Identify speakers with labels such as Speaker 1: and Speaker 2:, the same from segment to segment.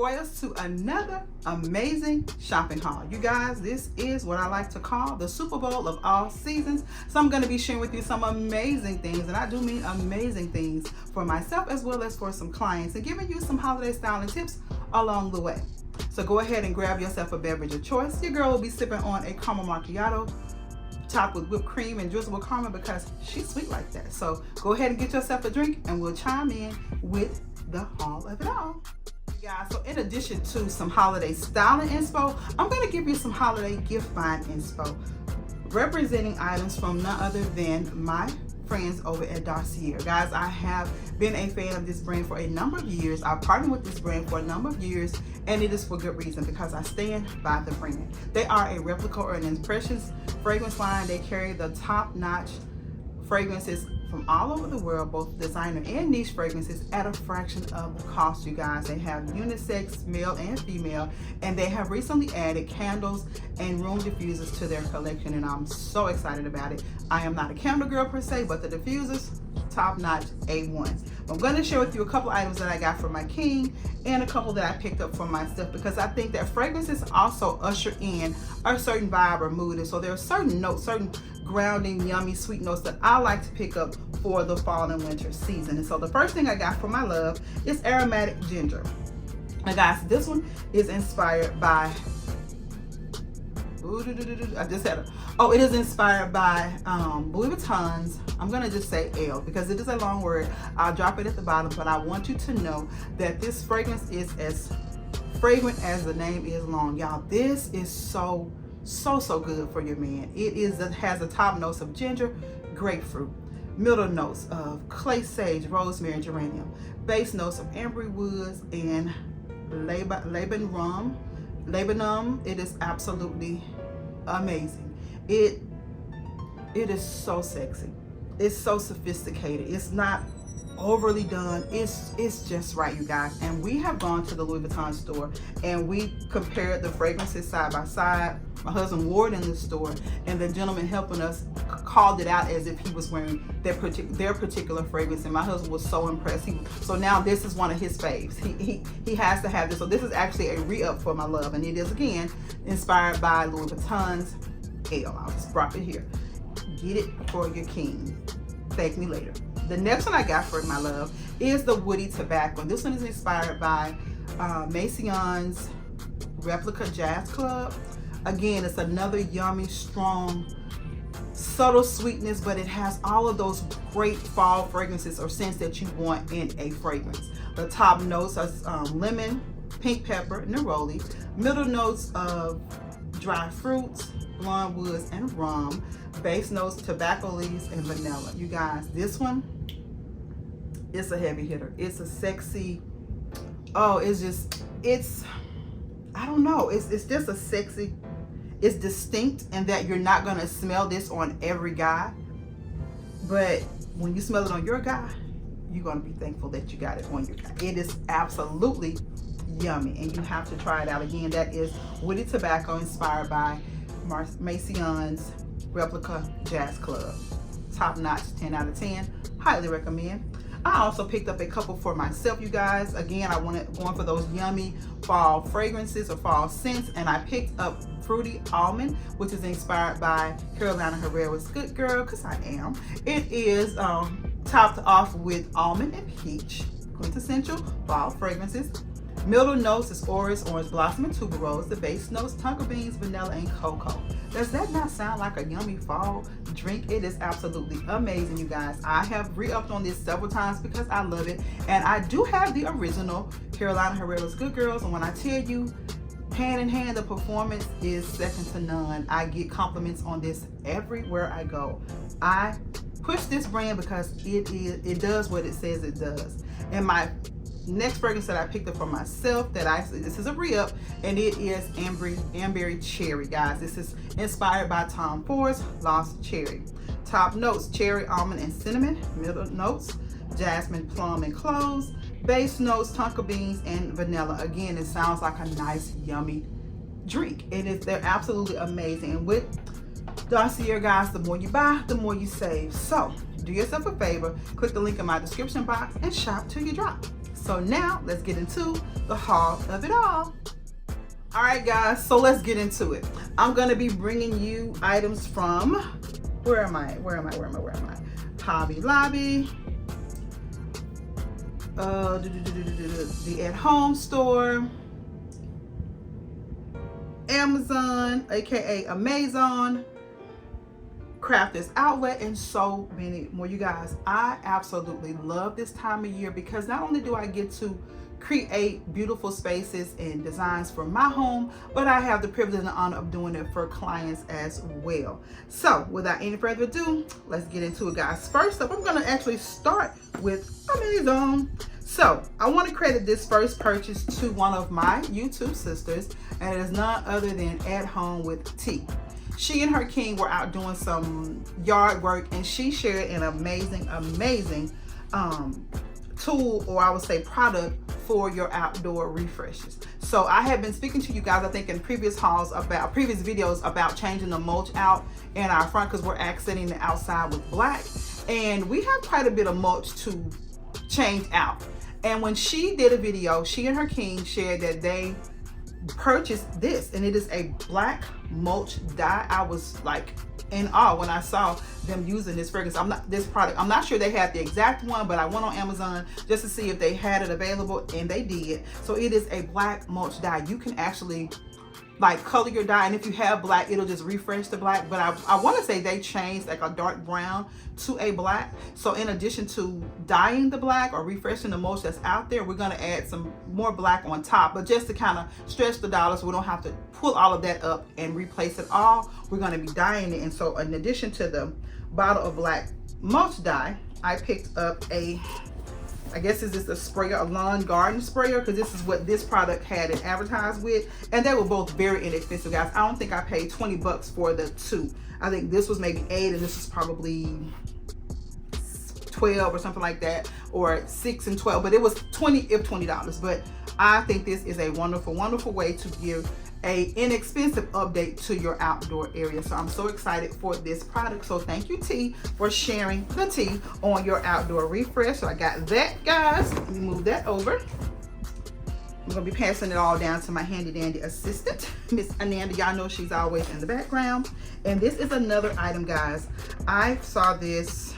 Speaker 1: Royals, to another amazing shopping haul. You guys, this is what I like to call the Super Bowl of all seasons. So I'm going to be sharing with you some amazing things, and I do mean amazing things, for myself as well as for some clients, and giving you some holiday styling tips along the way. So go ahead and grab yourself a beverage of choice. Your girl will be sipping on a caramel macchiato topped with whipped cream and drizzled with caramel because she's sweet like that. So go ahead and get yourself a drink and we'll chime in with the haul of it all. Guys, so in addition to some holiday styling inspo, I'm going to give you some holiday gift buying inspo, representing items from none other than my friends over at Dossier. Guys, I have been a fan of this brand for a number of years. I've partnered with this brand for a number of years, and it is for good reason, because I stand by the brand. They are a replica or an impressions fragrance line. They carry the top-notch fragrances from all over the world, both designer and niche fragrances, at a fraction of the cost, you guys. They have unisex, male and female, and they have recently added candles and room diffusers to their collection, and I'm so excited about it. I am not a candle girl per se, but the diffusers, top-notch A1s. I'm going to share with you a couple items that I got for my king and a couple that I picked up for myself, because I think that fragrances also usher in a certain vibe or mood, and so there are certain notes, certain grounding, yummy, sweet notes that I like to pick up for the fall and winter season. And so the first thing I got for my love is aromatic ginger. And guys, this one is inspired by, it is inspired by Louis Vuitton's, I'm gonna just say L, because it is a long word. I'll drop it at the bottom, but I want you to know that this fragrance is as fragrant as the name is long. Y'all, this is so good for your man. It has the top notes of ginger, grapefruit, middle notes of clay sage, rosemary, and geranium, base notes of amber woods and laburnum. It is absolutely amazing. It is so sexy. It's so sophisticated. It's not overly done. It's just right, you guys. And we have gone to the Louis Vuitton store and we compared the fragrances side by side. My husband wore it in the store, and the gentleman helping us called it out as if he was wearing their particular fragrance, and my husband was so impressed. So now this is one of his faves. He has to have this. So this is actually a re-up for my love, and it is again inspired by Louis Vuitton's L. I'll just drop it here. Get it for your king. Thank me later. The next one I got for my love is the Woody Tobacco. This one is inspired by Maison's Replica Jazz Club. Again, it's another yummy, strong, subtle sweetness, but it has all of those great fall fragrances or scents that you want in a fragrance. The top notes are lemon, pink pepper, neroli. Middle notes of dry fruits, blonde woods, and rum. Base notes, tobacco leaves, and vanilla. You guys, this one, it's a heavy hitter. It's a sexy, I don't know. It's just a sexy, it's distinct in that you're not gonna smell this on every guy, but when you smell it on your guy, you're gonna be thankful that you got it on your guy. It is absolutely yummy, and you have to try it out. Again, that is Woody Tobacco, inspired by Maison's Replica Jazz Club. Top notch, 10 out of 10. Highly recommend. I also picked up a couple for myself, you guys. Again, I wanted going for those yummy fall fragrances or fall scents, and I picked up Fruity Almond, which is inspired by Carolina Herrera's Good Girl, because I am. It is topped off with almond and peach, quintessential fall fragrances. Middle notes is orris, orange blossom, and tuberose. The base notes, tonka beans, vanilla, and cocoa. Does that not sound like a yummy fall drink? It is absolutely amazing, you guys. I have re-upped on this several times because I love it, and I do have the original Carolina Herrera's Good Girls, and when I tell you, hand in hand, the performance is second to none. I get compliments on this everywhere I go. I push this brand because it does what it says it does. And my next fragrance that I picked up for myself, this is a re-up, and it is Amberry Cherry, guys. This is inspired by Tom Ford's Lost Cherry. Top notes, cherry, almond, and cinnamon. Middle notes, jasmine, plum, and cloves. Base notes, tonka beans, and vanilla. Again, it sounds like a nice, yummy drink. They're absolutely amazing. And with Dossier, guys, the more you buy, the more you save. So do yourself a favor, click the link in my description box and shop till you drop. So now let's get into the haul of it all. All right, guys, so let's get into it. I'm gonna be bringing you items from, where am I? Hobby Lobby, the At Home store, Amazon, aka Amazon, Crafters Outlet, and so many more. You guys, I absolutely love this time of year because not only do I get to create beautiful spaces and designs for my home, but I have the privilege and the honor of doing it for clients as well. So without any further ado, let's get into it, guys. First up, I'm going to actually start with Amazon. So I want to credit this first purchase to one of my YouTube sisters, and it is none other than At Home with T. She and her king were out doing some yard work, and she shared an amazing tool, or I would say product, for your outdoor refreshes. So I have been speaking to you guys, I think in previous videos about changing the mulch out in our front because we're accenting the outside with black, and we have quite a bit of mulch to change out. And when she did a video, she and her king shared that they purchased this, and it is a black mulch dye. I was like in awe when I saw them using this fragrance. I'm not sure they had the exact one, but I went on Amazon just to see if they had it available, and they did. So it is a black mulch dye. You can actually like color your dye, and if you have black, it'll just refresh the black. But I want to say they changed like a dark brown to a black. So in addition to dyeing the black or refreshing the mulch that's out there, we're going to add some more black on top, but just to kind of stretch the dollar so we don't have to pull all of that up and replace it all. We're going to be dyeing it. And so in addition to the bottle of black mulch dye, I picked up I guess this is a sprayer, a lawn garden sprayer, because this is what this product had it advertised with, and they were both very inexpensive, guys. I don't think I paid 20 bucks for the two. I think this was maybe 8 and this was probably 12 or something like that, or 6 and 12, but it was $20. But I think this is a wonderful way to give a inexpensive update to your outdoor area. So I'm so excited for this product. So thank you, T, for sharing the tea on your outdoor refresh. So I got that, guys. Let me move that over. I'm gonna be passing it all down to my handy dandy assistant, Miss Ananda. Y'all know she's always in the background. And this is another item, guys. I saw this,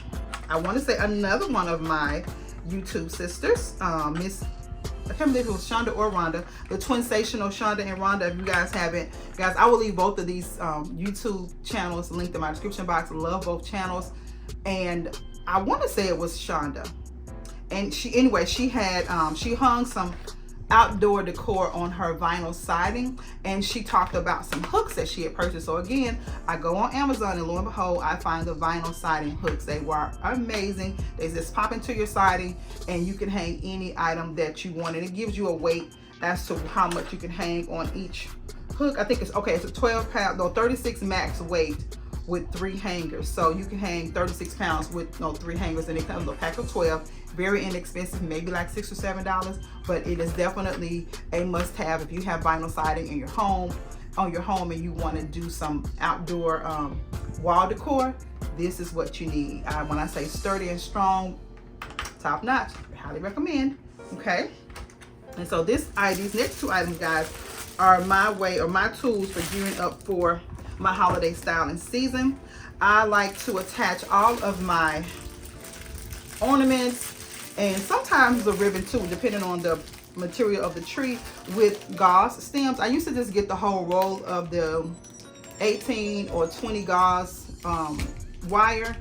Speaker 1: I want to say another one of my YouTube sisters, I can't believe it was Shonda or Rhonda, the Twinsational Shonda and Rhonda. If you guys haven't, guys, I will leave both of these YouTube channels linked in my description box. I love both channels. And I want to say it was Shonda. And she had, she hung some outdoor decor on her vinyl siding, and she talked about some hooks that she had purchased. So again, I go on Amazon, and lo and behold, I find the vinyl siding hooks. They were amazing. They just pop into your siding, and you can hang any item that you want, and it gives you a weight as to how much you can hang on each hook. I think it's okay, it's a 36 max weight with 3 hangers. So you can hang 36 pounds with 3 hangers, and it comes with a pack of 12. Very inexpensive, maybe like $6 or $7, but it is definitely a must-have if you have vinyl siding in your home, and you want to do some outdoor wall decor. This is what you need. When I say sturdy and strong, top notch, I highly recommend. Okay, and so these next 2 items, guys, are my tools for gearing up for my holiday styling season. I like to attach all of my ornaments, and sometimes the ribbon too, depending on the material of the tree, with gauze stems. I used to just get the whole roll of the 18 or 20 gauze wire.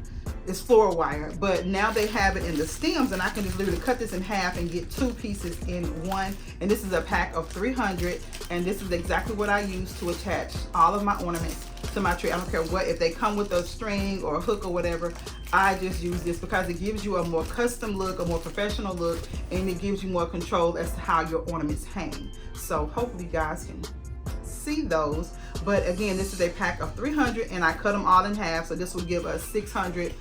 Speaker 1: It's floral wire, but now they have it in the stems, and I can just literally cut this in half and get 2 pieces in one. And this is a pack of 300, and this is exactly what I use to attach all of my ornaments to my tree. I don't care what, if they come with a string or a hook or whatever, I just use this because it gives you a more custom look, a more professional look, and it gives you more control as to how your ornaments hang. So hopefully you guys can see those. But again, this is a pack of 300, and I cut them all in half, so this will give us 600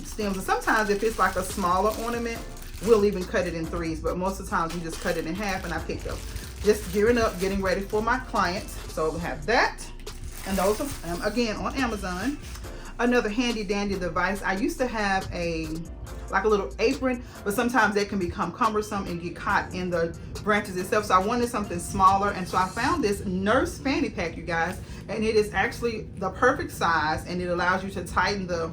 Speaker 1: stems. And sometimes if it's like a smaller ornament, we'll even cut it in 3s, but most of the times we just cut it in half. And I picked up, just gearing up, getting ready for my clients. So we have that, and those are again on Amazon. Another handy dandy device. I used to have like a little apron, but sometimes they can become cumbersome and get caught in the branches itself. So I wanted something smaller, and so I found this nurse fanny pack, you guys, and it is actually the perfect size, and it allows you to tighten the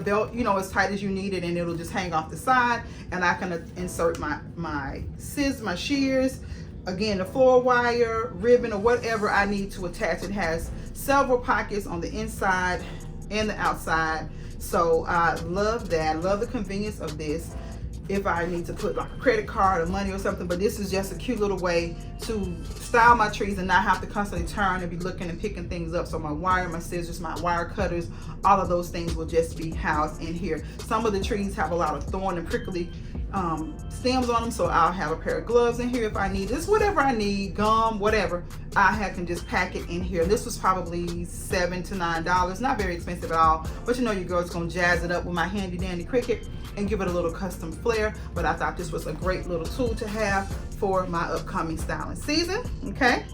Speaker 1: belt, you know, as tight as you need it, and it'll just hang off the side, and I can insert my scissors, my shears, again, the floor wire, ribbon, or whatever I need to attach. It has several pockets on the inside and the outside. So I love that. I love the convenience of this if I need to put like a credit card or money or something. But this is just a cute little way to style my trees and not have to constantly turn and be looking and picking things up. So my wire, my scissors, my wire cutters, all of those things will just be housed in here. Some of the trees have a lot of thorn and prickly stems on them, so I'll have a pair of gloves in here if I need. Just whatever I need, gum, whatever, I can just pack it in here. This was probably $7 to $9, not very expensive at all, but you know your girl's gonna jazz it up with my handy dandy Cricut and give it a little custom flair. But I thought this was a great little tool to have for my upcoming styling season. Okay,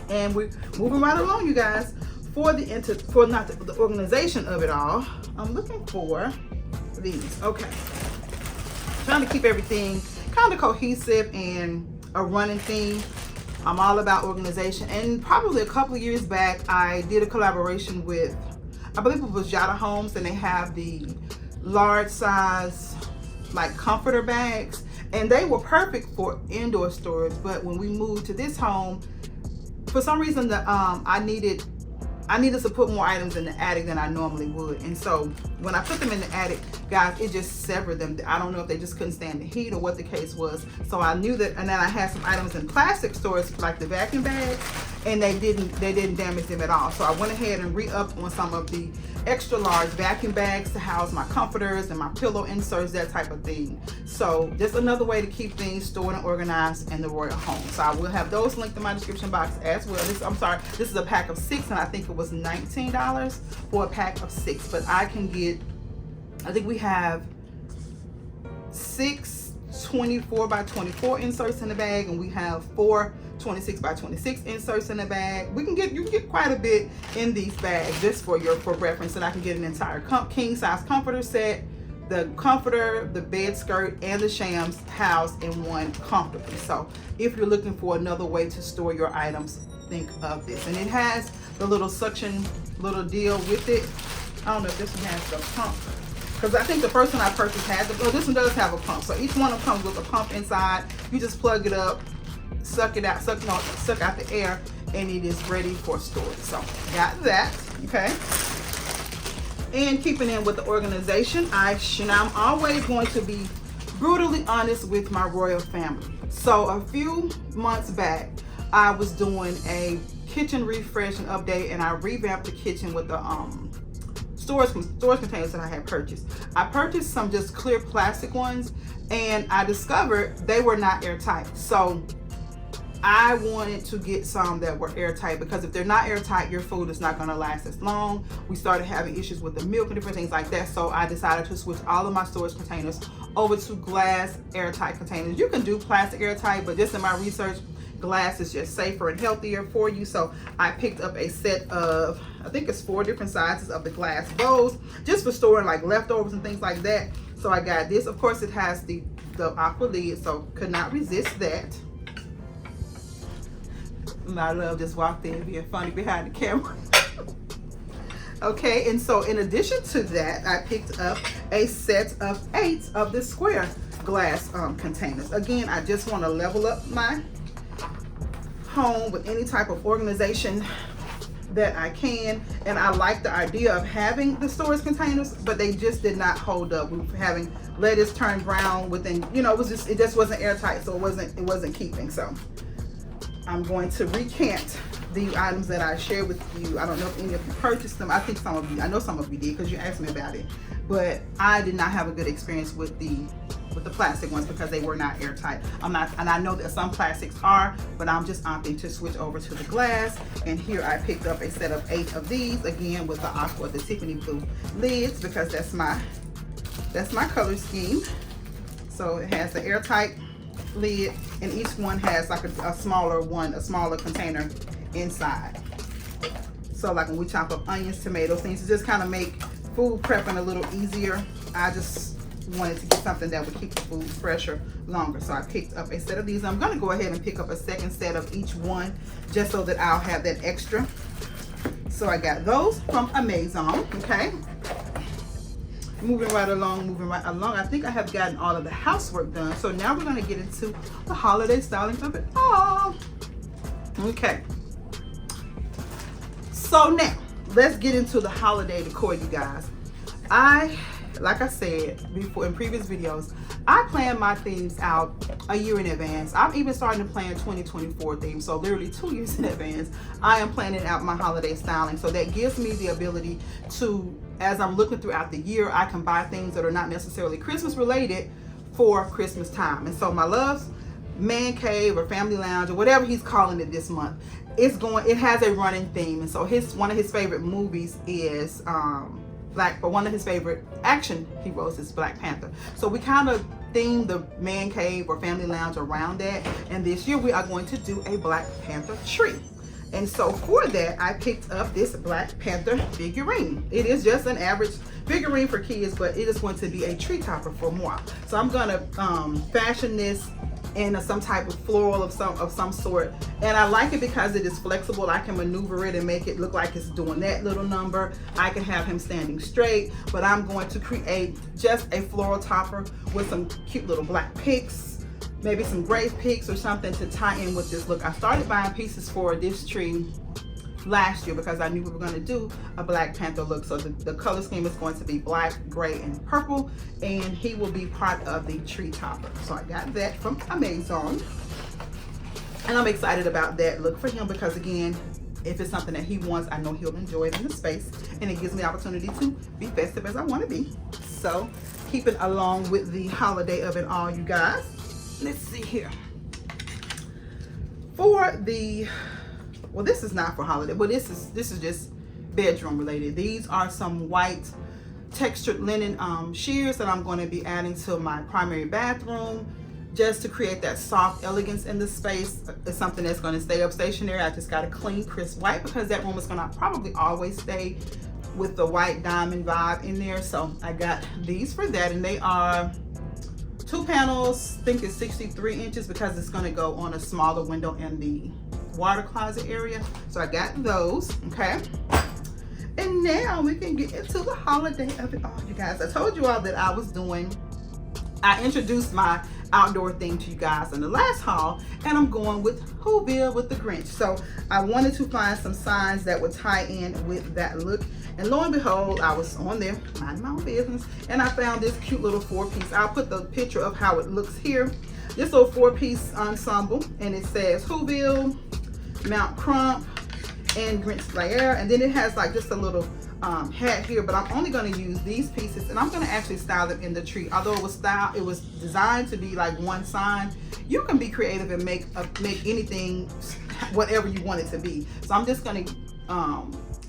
Speaker 1: and we're moving right along, you guys. For the organization of it all, I'm looking for these. Okay, trying to keep everything kind of cohesive and a running theme. I'm all about organization, and probably a couple of years back I did a collaboration with, I believe it was Jada Homes, and they have the large size like comforter bags, and they were perfect for indoor storage. But when we moved to this home, for some reason I needed to put more items in the attic than I normally would, and so when I put them in the attic, guys, it just severed them. I don't know if they just couldn't stand the heat or what the case was. So I knew that, and then I had some items in plastic storage like the vacuum bags, and they didn't damage them at all. So I went ahead and re-upped on some of the extra large vacuum bags to house my comforters and my pillow inserts, that type of thing. So just another way to keep things stored and organized in the royal home. So I will have those linked in my description box as well. This is a pack of 6, and I think it was $19 for a pack of 6. But I can get, I think we have 6 24 by 24 inserts in the bag, and we have 4 26 by 26 inserts in the bag. You can get quite a bit in these bags, just for reference. And I can get an entire king size comforter set, the comforter, the bed skirt, and the shams housed in one comfortably. So if you're looking for another way to store your items, think of this. And it has the little suction little deal with it. I don't know if this one has the pump, because I think the first one I purchased had this one does have a pump. So each one of them comes with a pump inside. You just plug it up, suck it out, suck out the air, and it is ready for storage. So got that. Okay, and keeping in with the organization, I'm always going to be brutally honest with my royal family. So a few months back, I was doing a kitchen refresh and update, and I revamped the kitchen with the storage containers that I had purchased. I purchased some just clear plastic ones, and I discovered they were not airtight. So I wanted to get some that were airtight, because if they're not airtight, your food is not going to last as long. We started having issues with the milk and different things like that. So I decided to switch all of my storage containers over to glass airtight containers. You can do plastic airtight, but just in my research, glass is just safer and healthier for you. So I picked up a set of, I think it's 4 different sizes of the glass bowls, just for storing like leftovers and things like that. So I got this. Of course, it has the aqua lid, so could not resist that. My love just walked in being funny behind the camera. Okay, and so in addition to that, I picked up a set of 8 of the square glass containers. Again, I just want to level up my home with any type of organization that I can, and I like the idea of having the storage containers, but they just did not hold up. We were having lettuce turn brown within, you know, it just wasn't airtight, so it wasn't keeping. So I'm going to recant the items that I shared with you. I don't know if any of you purchased them. I think some of you, I know some of you did, because you asked me about it, but I did not have a good experience with the plastic ones, because they were not airtight. And I know that some plastics are, but I'm just opting to switch over to the glass. And here I picked up a set of 8 of these, again with the Tiffany blue lids, because that's my color scheme. So it has the airtight lid, and each one has like a smaller container inside. So like when we chop up onions, tomatoes, things to just kind of make food prepping a little easier, I just wanted to get something that would keep the food fresher longer. So I picked up a set of these. I'm going to go ahead and pick up a second set of each one just so that I'll have that extra. So I got those from Amazon, okay? Moving right along. I think I have gotten all of the housework done. So now we're going to get into the holiday styling of it all. Okay. So now, let's get into the holiday decor, you guys. Like I said before in previous videos, I plan my themes out a year in advance. I'm even starting to plan 2024 themes, so literally 2 years in advance. I am planning out my holiday styling, so that gives me the ability to, as I'm looking throughout the year, I can buy things that are not necessarily Christmas related for Christmas time. And so my love's man cave or family lounge or whatever he's calling it this month, it has a running theme. And so one of his favorite movies is one of his favorite action heroes is Black Panther. So we kind of themed the man cave or family lounge around that. And this year we are going to do a Black Panther tree. And so for that, I picked up this Black Panther figurine. It is just an average figurine for kids, but it is going to be a tree topper for moi. So I'm gonna fashion this in some type of floral of some sort, and I like it because it is flexible. I can maneuver it and make it look like it's doing that little number. I can have him standing straight, but I'm going to create just a floral topper with some cute little black picks, maybe some gray picks or something to tie in with this look. I started buying pieces for this tree last year because I knew we were going to do a Black Panther look. So the color scheme is going to be black, gray, and purple, and he will be part of the tree topper. So I got that from Amazon, and I'm excited about that look for him because, again, if it's something that he wants, I know he'll enjoy it in the space, and it gives me the opportunity to be festive as I want to be. So keeping along with the holiday of it all, you guys, let's see here. For the well, this is not for holiday, but this is just bedroom related. These are some white textured linen sheers that I'm going to be adding to my primary bathroom just to create that soft elegance in the space. It's something that's going to stay up stationary. I just got a clean, crisp white because that room is going to probably always stay with the white diamond vibe in there. So I got these for that, and they are 2 panels. I think it's 63 inches because it's going to go on a smaller window in the water closet area. So I got those, okay? And now we can get into the holiday of it all, you guys. I told you all that I introduced my outdoor theme to you guys in the last haul, and I'm going with Whoville with the Grinch. So I wanted to find some signs that would tie in with that look, and lo and behold, I was on there minding my own business, and I found this cute little 4-piece. I'll put the picture of how it looks here. This little 4-piece ensemble, and it says Whoville, Mount Crump, and Grinch Lair, and then it has like just a little hat here, but I'm only going to use these pieces, and I'm going to actually style them in the tree. Although it was designed to be like one sign, you can be creative and make anything whatever you want it to be. So I'm just going to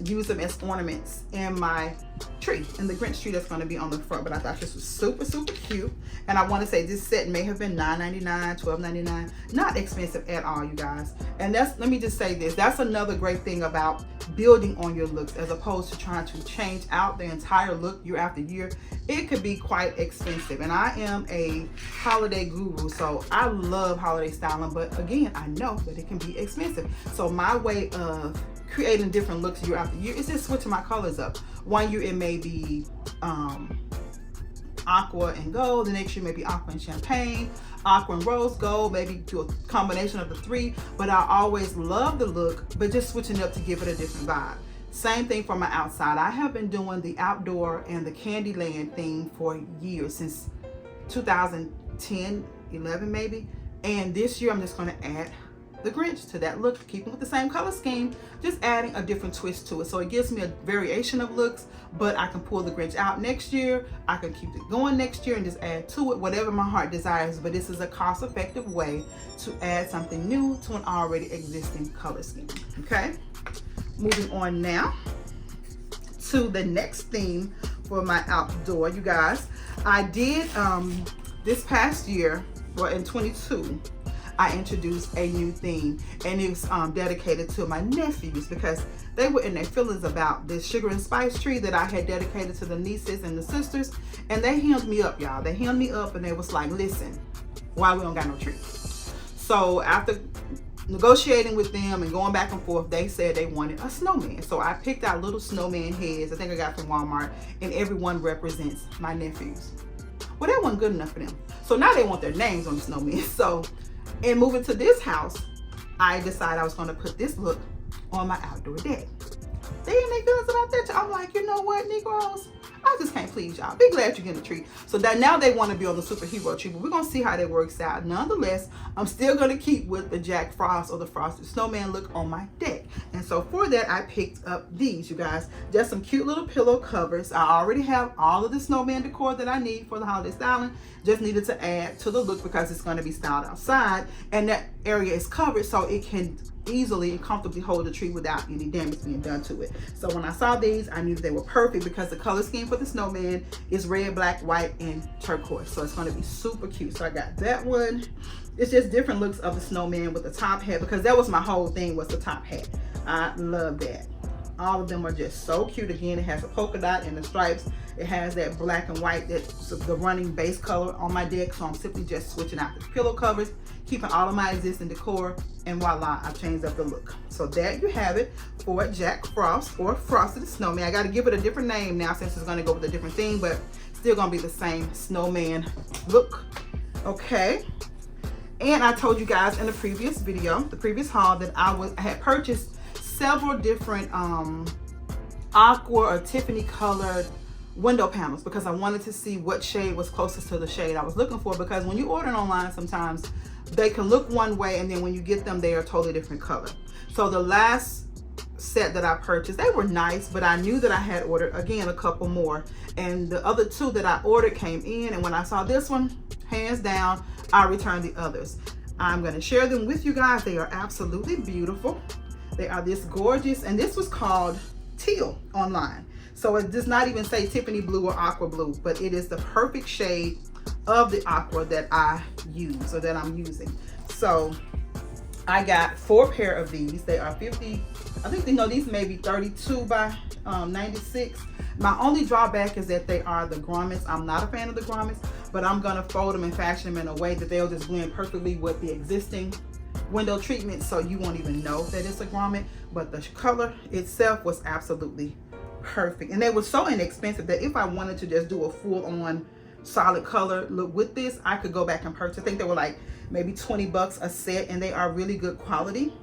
Speaker 1: use them as ornaments in my tree, in the Grinch tree that's going to be on the front. But I thought this was super cute, and I want to say this set may have been $9.99, $12.99, not expensive at all, you guys. And let me just say this, that's another great thing about building on your looks as opposed to trying to change out the entire look year after year. It could be quite expensive, and I am a holiday guru, so I love holiday styling, but again, I know that it can be expensive. So my way of creating different looks year after year is just switching my colors up. One year it may be aqua and gold, the next year maybe aqua and champagne, aqua and rose gold, maybe do a combination of the 3, but I always love the look, but just switching it up to give it a different vibe. Same thing for my outside. I have been doing the outdoor and the Candyland theme for years, since 2010, 11 maybe, and this year I'm just going to add the Grinch to that look, keeping with the same color scheme, just adding a different twist to it. So it gives me a variation of looks, but I can pull the Grinch out next year, I can keep it going next year and just add to it whatever my heart desires. But this is a cost-effective way to add something new to an already existing color scheme. Okay, moving on now to the next theme for my outdoor, you guys. I did this past year, well in 22, I introduced a new theme, and it was dedicated to my nephews because they were in their feelings about this sugar and spice tree that I had dedicated to the nieces and the sisters, and they hemmed me up, y'all. They hemmed me up, and they was like, listen, why we don't got no tree? So after negotiating with them and going back and forth, they said they wanted a snowman. So I picked out little snowman heads, I think I got from Walmart, and everyone represents my nephews. Well, that wasn't good enough for them. So now they want their names on the snowman. So in moving to this house, I decided I was going to put this look on my outdoor deck. They ain't make feelings about that. I'm like, you know what, Negroes? I just can't please y'all. Be glad you're getting a treat. So that now they want to be on the superhero tree, but we're going to see how that works out. Nonetheless, I'm still going to keep with the Jack Frost or the Frosted Snowman look on my deck. And so for that, I picked up these, you guys. Just some cute little pillow covers. I already have all of the snowman decor that I need for the holiday styling. Just needed to add to the look because it's going to be styled outside, and that area is covered so it can easily and comfortably hold the tree without any damage being done to it. So when I saw these, I knew they were perfect because the color scheme for the snowman is red, black, white, and turquoise. So it's going to be super cute. So I got that one. It's just different looks of the snowman with the top hat, because that was my whole thing, was the top hat. I love that. All of them are just so cute. Again, it has a polka dot and the stripes. It has that black and white, that's the running base color on my deck. So I'm simply just switching out the pillow covers, keeping all of my existing decor, and voila, I've changed up the look. So there you have it for Jack Frost or Frosted Snowman. I got to give it a different name now since it's going to go with a different theme, but still going to be the same snowman look. Okay. And I told you guys in the previous video, the previous haul, that I had purchased several different aqua or Tiffany colored window panels because I wanted to see what shade was closest to the shade I was looking for, because when you order it online, sometimes they can look one way and then when you get them, they are a totally different color. So the last set that I purchased, they were nice, but I knew that I had ordered, again, a couple more, and the other two that I ordered came in, and when I saw this one, hands down, I returned the others. I'm going to share them with you guys. They are absolutely beautiful. They are this gorgeous, and this was called teal online. So it does not even say Tiffany blue or aqua blue, but it is the perfect shade of the aqua that I use, or that I'm using. So I got 4 pair of these. They are 50, I think, you know, these may be 32 by 96. My only drawback is that they are the grommets. I'm not a fan of the grommets, but I'm gonna fold them and fashion them in a way that they'll just blend perfectly with the existing window treatment, so you won't even know that it's a grommet. But the color itself was absolutely perfect, and they were so inexpensive that if I wanted to just do a full-on solid color look with this, I could go back and purchase. I think they were like maybe 20 bucks a set, and they are really good quality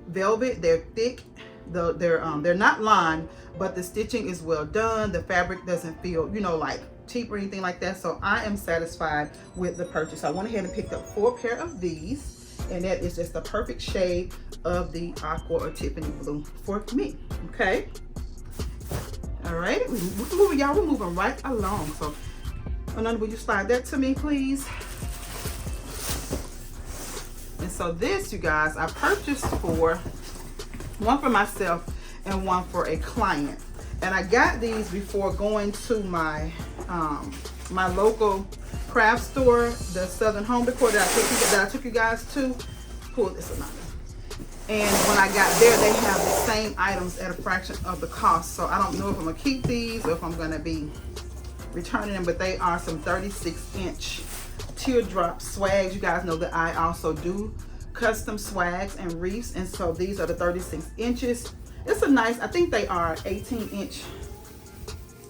Speaker 1: velvet. They're thick. They're not lined, but the stitching is well done. The fabric doesn't feel, you know, like cheap or anything like that. So I am satisfied with the purchase. I went ahead and picked up 4 pair of these, and that is just the perfect shade of the aqua or Tiffany blue for me. Okay. All right, we're moving, y'all. We're moving right along. So, Ananda, will you slide that to me, please? And so this, you guys, I purchased one for myself and one for a client. And I got these before going to my my local craft store, the Southern Home Decor that I took you guys to. Pull this Ananda. And when I got there, they have the same items at a fraction of the cost. So I don't know if I'm gonna keep these or if I'm gonna be returning them, but they are some 36-inch teardrop swags. You guys know that I also do custom swags and wreaths, and so these are the 36 inches. It's a nice, I think they are 18-inch.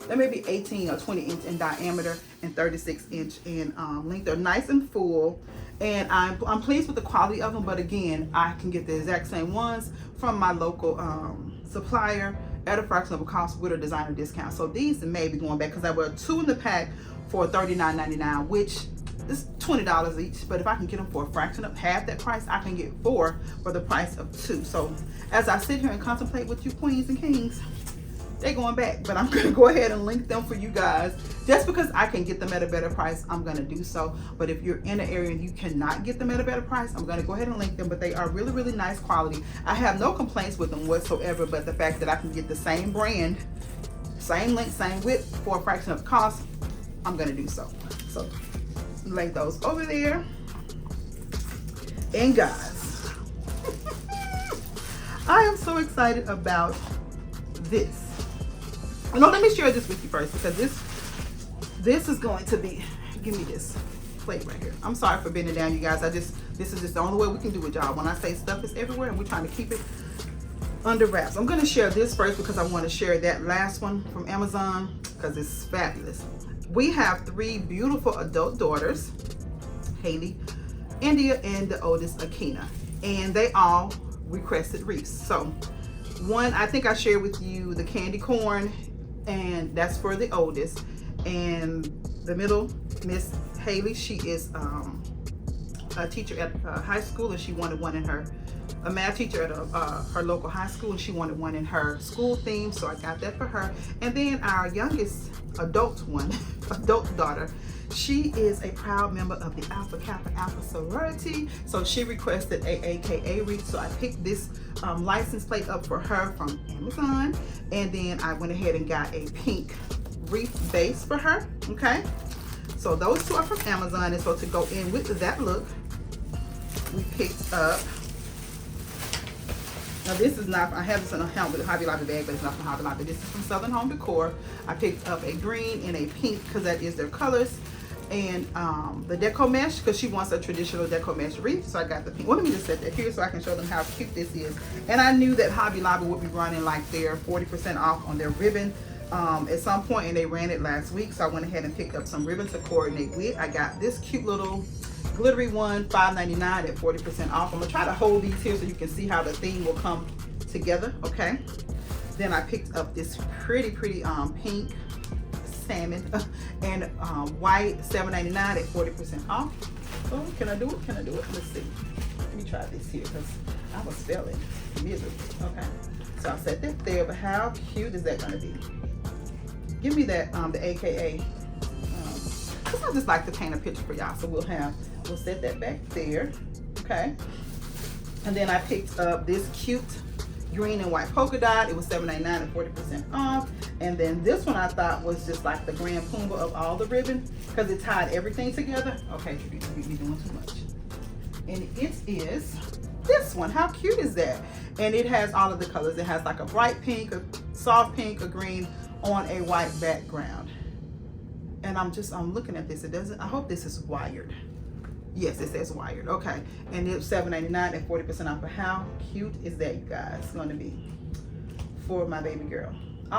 Speaker 1: They may be 18 or 20 inch in diameter and 36 inch in length. They're nice and full, and I'm pleased with the quality of them. But again, I can get the exact same ones from my local supplier at a fraction of a cost with a designer discount. So these may be going back because I wear 2 in the pack for $39.99, which is $20 each. But if I can get them for a fraction of half that price, I can get 4 for the price of 2. So as I sit here and contemplate with you queens and kings, they're going back, but I'm gonna go ahead and link them for you guys. Just because I can get them at a better price, I'm gonna do so. But if you're in an area and you cannot get them at a better price, I'm gonna go ahead and link them. But they are really, really nice quality. I have no complaints with them whatsoever, but the fact that I can get the same brand, same length, same width for a fraction of the cost, I'm gonna do so. So lay those over there. And guys, I am so excited about this. No, let me share this with you first, because this is going to be, give me this plate right here. I'm sorry for bending down, you guys. This is just the only way we can do it, y'all. When I say stuff is everywhere and we're trying to keep it under wraps. I'm going to share this first because I want to share that last one from Amazon because it's fabulous. We have 3 beautiful adult daughters, Haley, India, and the oldest, Akina, and they all requested wreaths. So one, I think I shared with you the candy corn, and that's for the oldest, and the middle, Miss Haley, she is a teacher at high school, and she wanted one in a math teacher at her local high school, and she wanted one in her school theme, so I got that for her. And then our youngest adult daughter, she is a proud member of the Alpha Kappa Alpha sorority, so she requested a AKA wreath. So I picked this license plate up for her from Amazon, and then I went ahead and got a pink wreath base for her. Okay, so those 2 are from Amazon, and so to go in with that look, we picked up. Now this is not, I have this in a Hobby Lobby bag, but it's not from Hobby Lobby. This is from Southern Home Decor. I picked up a green and a pink because that is their colors. And the Decor mesh, because she wants a traditional Decor mesh wreath. So I got the pink. Well, let me just set that here so I can show them how cute this is. And I knew that Hobby Lobby would be running like their 40% off on their ribbon at some point, and they ran it last week. So I went ahead and picked up some ribbon to coordinate with. I got this cute little glittery one, $5.99 at 40% off. I'm gonna try to hold these here so you can see how the theme will come together. Okay, then I picked up this pretty pink salmon and white, $7.99 at 40% off. Oh, can I do it? Can I do it? Let's see. Let me try this here because I was failing miserably. Okay, so I set that there, but how cute is that gonna be? Give me that the AKA. Cause I just like to paint a picture for y'all, so we'll set that back there. Okay, and then I picked up this cute green and white polka dot. It was $7.99 at 40% off. And then this one I thought was just like the grand pumbaa of all the ribbon because it tied everything together. Okay, you're doing too much. And it is this one. How cute is that? And it has all of the colors. It has like a bright pink, a soft pink, a green on a white background. And I'm looking at this. It doesn't, I hope this is wired. Yes, it says wired. Okay, and it's $7.99 at 40% off. But how cute is that, you guys? It's going to be for my baby girl.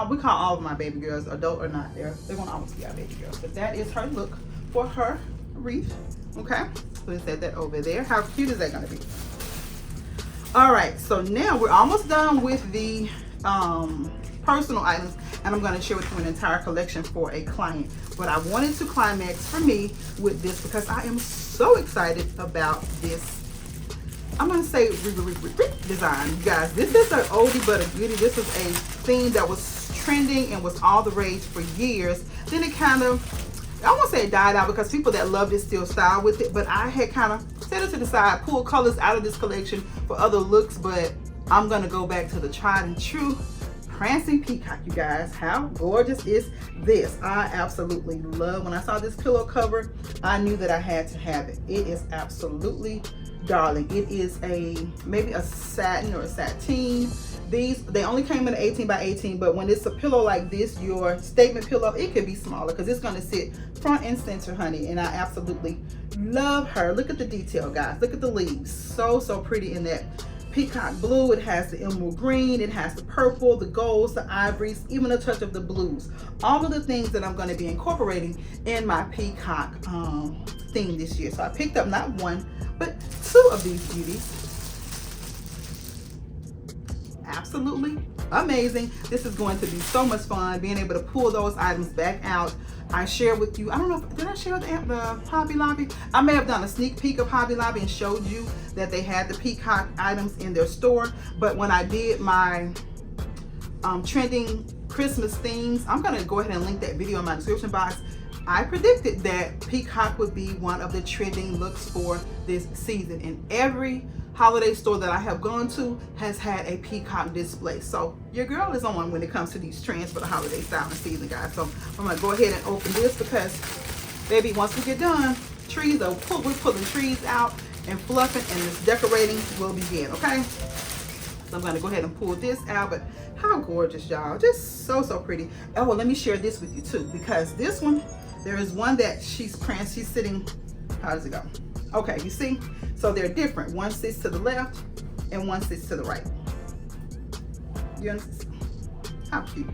Speaker 1: We call all of my baby girls, adult or not, they're going to always be our baby girls. But that is her look for her wreath. Okay, so we set that over there. How cute is that going to be? All right, so now we're almost done with the personal items, and I'm going to share with you an entire collection for a client. But I wanted to climax for me with this because I am so excited about this. I'm going to say design, you guys. This is an oldie but a goodie. This is a theme that was trending and was all the rage for years. Then it kind of, I won't say it died out because people that loved it still style with it, but I had kind of set it to the side, pulled colors out of this collection for other looks, but I'm going to go back to the tried and true prancing peacock, you guys. How gorgeous is this? I absolutely love. When I saw this pillow cover, I knew that I had to have it. It is absolutely darling. It is maybe a satin or a sateen. They only came in 18 by 18, but when it's a pillow like this, your statement pillow, it could be smaller because it's going to sit front and center, honey. And I absolutely love her. Look at the detail, guys. Look at the leaves. So pretty in that peacock blue. It has the emerald green, it has the purple, the golds, the ivories, even a touch of the blues. All of the things that I'm going to be incorporating in my peacock theme this year. So I picked up not one but 2 of these beauties. Absolutely amazing. This is going to be so much fun being able to pull those items back out. I shared with you, I don't know, did I share the Hobby Lobby? I may have done a sneak peek of Hobby Lobby and showed you that they had the peacock items in their store. But when I did my trending Christmas themes, I'm going to go ahead and link that video in my description box. I predicted that peacock would be one of the trending looks for this season, and every holiday store that I have gone to has had a peacock display. So your girl is on when it comes to these trends for the holiday styling season, guys. So I'm gonna go ahead and open this because, baby, once we get done, we're pulling trees out, and fluffing, and this decorating will begin, okay? So I'm gonna go ahead and pull this out, but how gorgeous, y'all. Just so, so pretty. Oh, well, let me share this with you too, because this one, there is one that she's sitting, how does it go? Okay, you see? So they're different. One sits to the left and one sits to the right. You understand? How cute.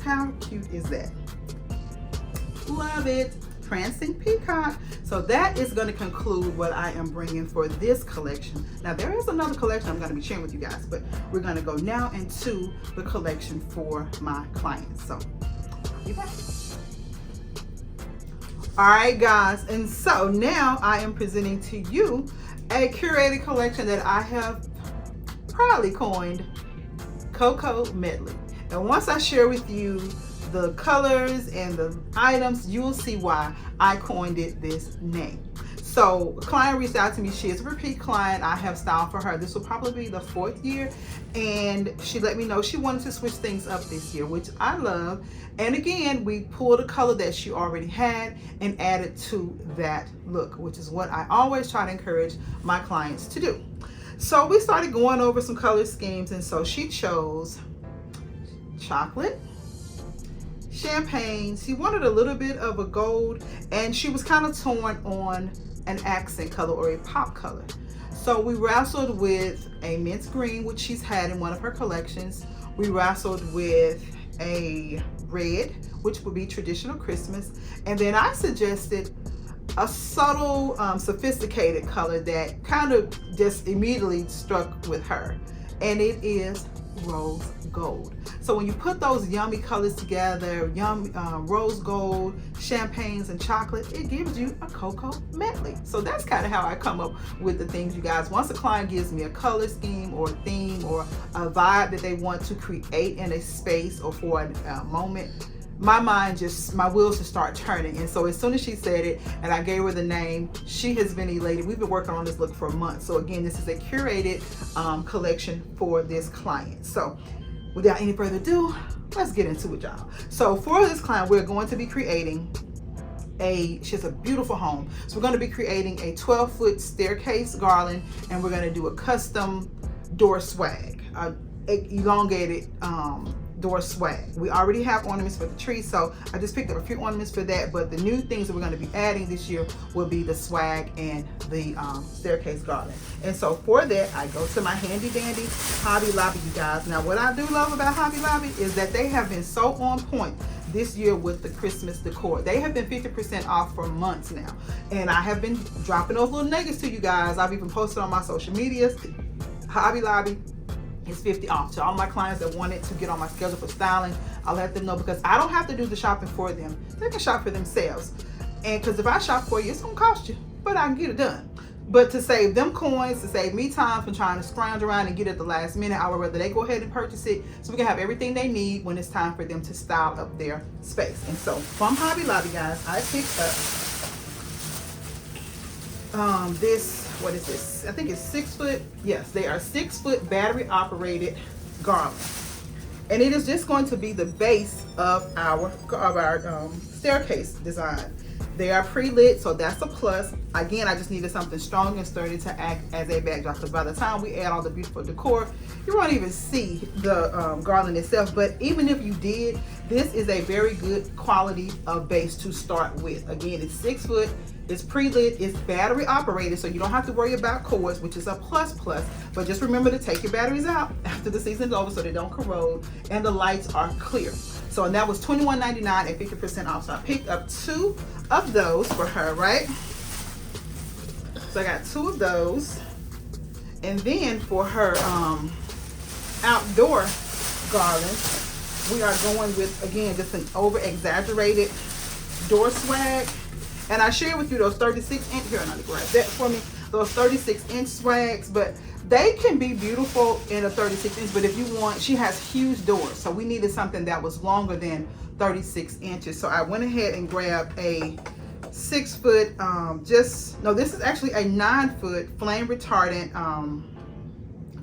Speaker 1: How cute is that? Love it. Prancing Peacock. So that is going to conclude what I am bringing for this collection. Now there is another collection I'm going to be sharing with you guys, but we're going to go now into the collection for my clients. So I'll be back. All right, guys, and so now I am presenting to you a curated collection that I have proudly coined Cocoa Medley. And once I share with you the colors and the items, you will see why I coined it this name. So a client reached out to me. She is a repeat client. I have styled for her. This will probably be the 4th year, and she let me know she wanted to switch things up this year, which I love. And again, we pulled a color that she already had and added to that look, which is what I always try to encourage my clients to do. So we started going over some color schemes, and so she chose chocolate, champagne. She wanted a little bit of a gold, and she was kind of torn on an accent color or a pop color. So we wrestled with a mint green, which she's had in one of her collections. We wrestled with a red, which would be traditional Christmas. And then I suggested a subtle, sophisticated color that kind of just immediately struck with her. And it is rose gold. So when you put those yummy colors together, rose gold, champagnes, and chocolate, it gives you a cocoa medley. So that's kind of how I come up with the things, you guys. Once a client gives me a color scheme or a theme or a vibe that they want to create in a space or for a moment, my wheels just start turning. And so as soon as she said it and I gave her the name, she has been elated. We've been working on this look for months. So again, this is a curated collection for this client. So without any further ado, let's get into it, y'all. So for this client, we're going to be creating she has a beautiful home. So we're going to be creating a 12-foot staircase garland, and we're going to do a custom door swag, elongated door swag. We already have ornaments for the tree, so I just picked up a few ornaments for that, but the new things that we're going to be adding this year will be the swag and the staircase garland. And so for that, I go to my handy dandy Hobby Lobby, you guys. Now what I do love about Hobby Lobby is that they have been so on point this year with the Christmas decor. They have been 50% off for months now, and I have been dropping those little nuggets to you guys. I've even posted on my social medias. Hobby Lobby is 50 off. So all my clients that wanted to get on my schedule for styling, I'll let them know, because I don't have to do the shopping for them. They can shop for themselves. And because if I shop for you, it's gonna cost you, but I can get it done. But to save them coins, to save me time from trying to scrounge around and get it at the last minute, I would rather they go ahead and purchase it so we can have everything they need when it's time for them to style up their space. And so from Hobby Lobby, guys, I picked up this, what is this? I think it's 6 foot. Yes, they are 6 foot battery operated garlands. And it is just going to be the base of our staircase design. They are pre-lit, so that's a plus. Again, I just needed something strong and sturdy to act as a backdrop, because by the time we add all the beautiful decor, you won't even see the garland itself. But even if you did, this is a very good quality of base to start with. Again, it's 6 foot, it's pre-lit, it's battery operated, so you don't have to worry about cords, which is a plus. But just remember to take your batteries out after the season's over so they don't corrode, and the lights are clear. So, and that was $21.99 at 50% off. So I picked up 2 of those for her, right? So I got 2 of those. And then for her outdoor garland, we are going with, again, just an over exaggerated door swag. And I shared with you those 36-inch, here, and I'll grab that for me, those 36-inch swags, but they can be beautiful in a 36-inch, but if you want, she has huge doors, so we needed something that was longer than 36 inches. So I went ahead and grabbed a 6 foot, this is actually a 9 foot flame retardant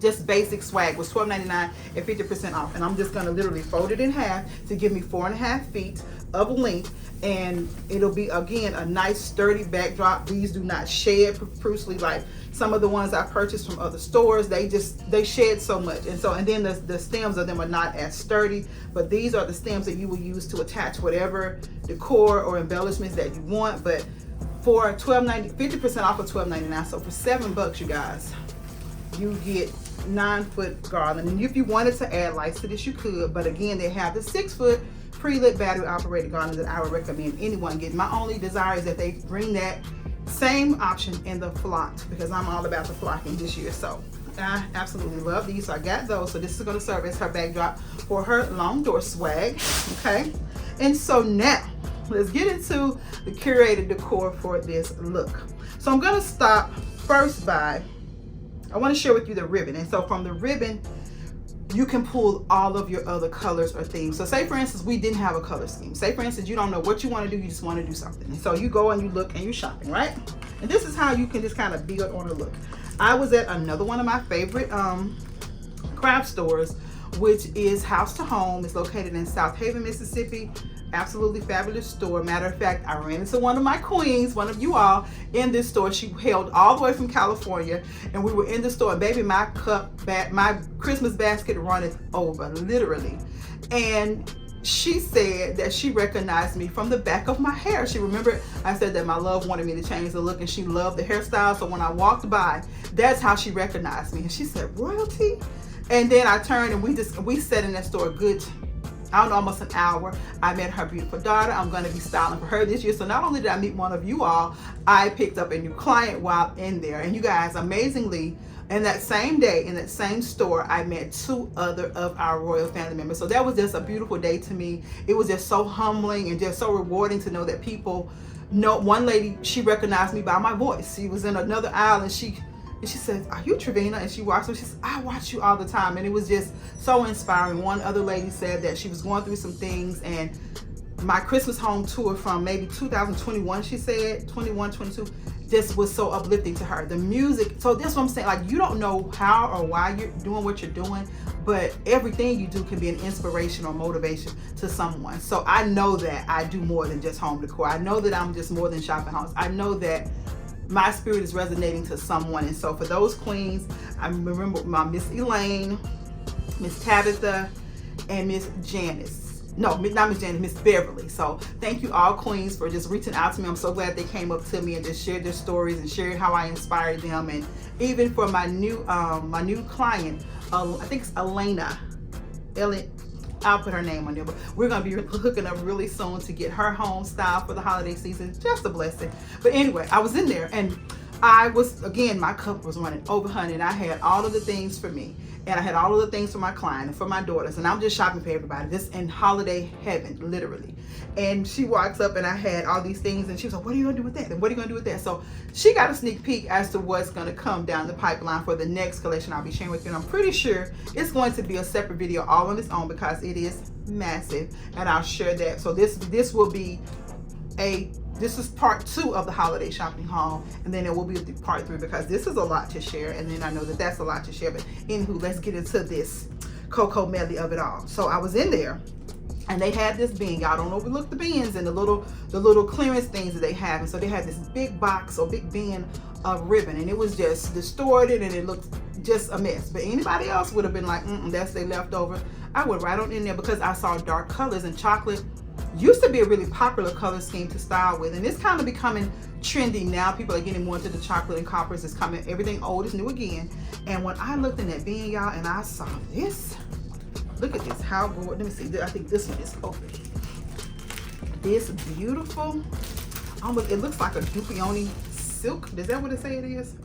Speaker 1: just basic swag was $12.99 and 50% off. And I'm just gonna literally fold it in half to give me 4.5 feet of length, and it'll be again a nice sturdy backdrop. These do not shed profusely like some of the ones I purchased from other stores. They shed so much, and then the stems of them are not as sturdy, but these are the stems that you will use to attach whatever decor or embellishments that you want. But for $12.90, 50% off of $12.99, so for $7, you guys, you get 9-foot garland. And if you wanted to add lights to this, you could, but again, they have the 6-foot pre-lit battery operated garland that I would recommend anyone get. My only desire is that they bring that same option in the flocked, because I'm all about the flocking this year. So I absolutely love these, so I got those. So this is going to serve as her backdrop for her long door swag. Okay, and so now let's get into the curated decor for this look. So I'm going to stop first by, I want to share with you the ribbon. And so from the ribbon, you can pull all of your other colors or themes. So say for instance, we didn't have a color scheme. Say for instance, you don't know what you want to do, you just want to do something. And so you go and you look and you're shopping, right? And this is how you can just kind of build on a look. I was at another one of my favorite craft stores, which is House to Home. It's located in South Haven, Mississippi. Absolutely fabulous store. Matter of fact, I ran into one of my queens, one of you all, in this store. She hailed all the way from California, and we were in the store. And baby, my Christmas basket runneth over, literally. And she said that she recognized me from the back of my hair. She remembered I said that my love wanted me to change the look, and she loved the hairstyle. So when I walked by, that's how she recognized me. And she said, "Royalty?" And then I turned and we sat in that store a good, I don't know, almost an hour. I met her beautiful daughter. I'm going to be styling for her this year. So not only did I meet one of you all, I picked up a new client while in there. And you guys, amazingly, in that same day, in that same store, I met 2 other of our royal family members. So that was just a beautiful day to me. It was just so humbling and just so rewarding to know that people know. One lady, she recognized me by my voice. She was in another aisle, and she said, "Are you Travina?" And she watched her. She said, "I watch you all the time." And it was just so inspiring. One other lady said that she was going through some things, and my Christmas home tour from maybe 2021, she said, 21, 22, this was so uplifting to her. The music, so that's what I'm saying. Like, you don't know how or why you're doing what you're doing, but everything you do can be an inspiration or motivation to someone. So I know that I do more than just home decor. I know that I'm just more than shopping house. I know that my spirit is resonating to someone. And so for those queens, I remember my Miss Elaine, Miss Tabitha, and Miss Janice. No, not Miss Janice, Miss Beverly. So thank you all queens for just reaching out to me. I'm so glad they came up to me and just shared their stories and shared how I inspired them. And even for my new client, I think it's Elena. I'll put her name on there, but we're going to be hooking up really soon to get her home style for the holiday season. Just a blessing. But anyway, I was in there, and I was, again, my cup was running over, honey, and I had all of the things for me, and I had all of the things for my client and for my daughters, and I'm just shopping for everybody, just in holiday heaven, literally. And she walks up, and I had all these things, and she was like, "What are you going to do with that? And what are you going to do with that?" So she got a sneak peek as to what's going to come down the pipeline for the next collection I'll be sharing with you. And I'm pretty sure it's going to be a separate video all on its own, because it is massive, and I'll share that. So this will be this is part 2 of the holiday shopping haul, and then there will be part 3, because this is a lot to share, and then I know that that's a lot to share. But anywho, let's get into this cocoa medley of it all. So I was in there, and they had this bin. Y'all don't overlook the bins and the little clearance things that they have. And so they had this big box or big bin of ribbon, and it was just distorted, and it looked just a mess. But anybody else would have been like, that's their leftover. I went right on in there, because I saw dark colors, and chocolate used to be a really popular color scheme to style with, and it's kind of becoming trendy now. People are getting more into the chocolate and coppers. It's coming, everything old is new again. And when I looked in that bin, y'all, and I saw this, look at this, how gorgeous. Let me see, I think this one is open. This beautiful, almost, it looks like a Dupioni silk. Is that what it say it is?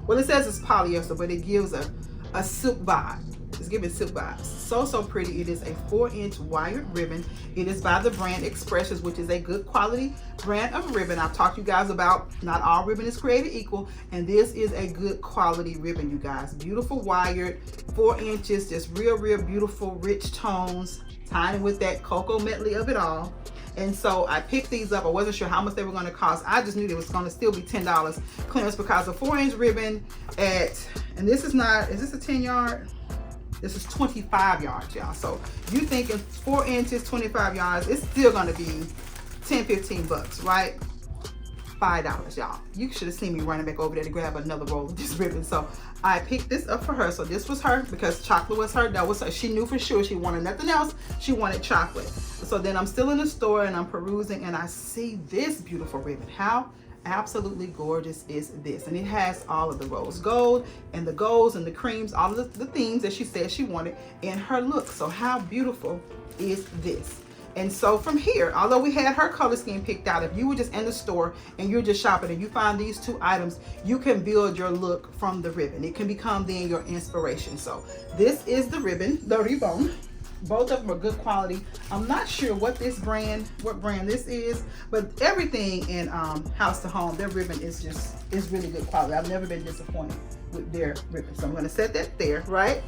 Speaker 1: Well, it says it's polyester, but it gives a silk vibe. It's giving silk vibes. So pretty. It is a 4-inch wired ribbon. It is by the brand Expressions, which is a good quality brand of ribbon. I've talked to you guys about not all ribbon is created equal, and this is a good quality ribbon, you guys. Beautiful wired, 4 inches, just real beautiful rich tones, tying with that cocoa medley of it all. And so I picked these up. I wasn't sure how much they were going to cost. I just knew they was going to still be $10 clearance, because a 4-inch ribbon at, And this is not, is this a 10 yard? This is 25 yards, y'all. So you thinking 4 inches, 25 yards, it's still gonna be 10, 15 bucks, right? $5, y'all. You should have seen me running back over there to grab another roll of this ribbon. So I picked this up for her. So this was her, because chocolate was her. That was her. She knew for sure she wanted nothing else. She wanted chocolate. So then I'm still in the store and I'm perusing and I see this beautiful ribbon. How absolutely gorgeous is this? And it has all of the rose gold and the golds and the creams, all of the themes that she said she wanted in her look. So how beautiful is this? And so from here, although we had her color scheme picked out, if you were just in the store and you're just shopping and you find these 2 items, you can build your look from the ribbon. It can become then your inspiration. So this is the ribbon, the ribbon. Both of them are good quality. I'm not sure what brand this is, but everything in House to Home, their ribbon is really good quality. I've never been disappointed with their ribbon. So I'm gonna set that there, right?